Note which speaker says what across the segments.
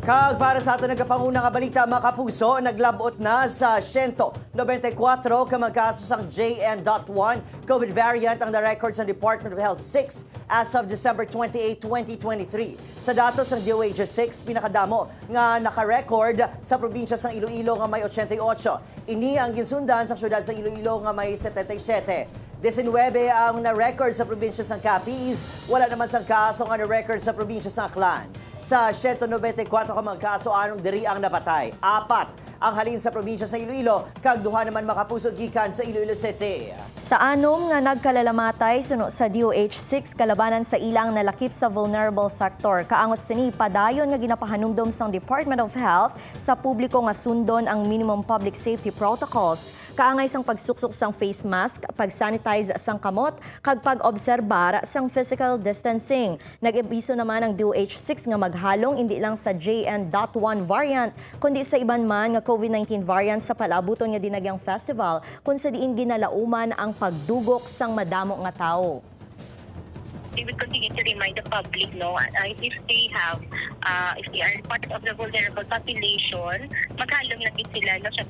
Speaker 1: Kag para sa ato nagkapanguna nga balita, mga kapuso, naglabot na sa 194 ka mga kaso sang JN.1 COVID variant ang na-record sa Department of Health 6 as of December 28, 2023. Sa datos ng DOH-6, pinakadamo nga naka-record sa probinsya sang Iloilo nga may 88. Ini ang ginsundan sa syudad sa Iloilo nga may 77. 19 ang na-record sa probinsya ng Capiz, wala naman sang kaso nga na-record sa probinsya ng Aklan. Sa 194 ka mga kaso, anong diri ang napatay? 4 ang halin sa probinsya sa Iloilo, kag duha naman makapuso gikan sa Iloilo City.
Speaker 2: Sa anom nga nagkalalamatay suno sa DOH-6 kalabanan sa ilang nalakip sa vulnerable sector. Kaangot sini padayon nga ginapahanumdom sang Department of Health sa publiko nga sundon ang minimum public safety protocols. Kaangay sang pagsuksok sang face mask, pag-sanitize sang kamot, kag pag-obserbar sang physical distancing. Nag-abiso naman ang DOH-6 nga maghalong hindi lang sa JN.1 variant kundi sa iban man nga COVID-19 variant sa palabuton nga dinagyang festival kung sa diin ginalauman ang pagdugok sang madamo nga tao.
Speaker 3: We will continue to remind the public, if they are part of the vulnerable population, maghalong lagi sila sa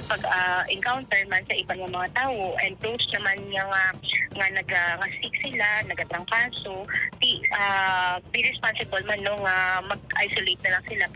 Speaker 3: pag-encounter man sa ibang mga tao, and those naman nga nag-sick sila, nagatrangkaso, be responsible man mag-isolate na lang sila.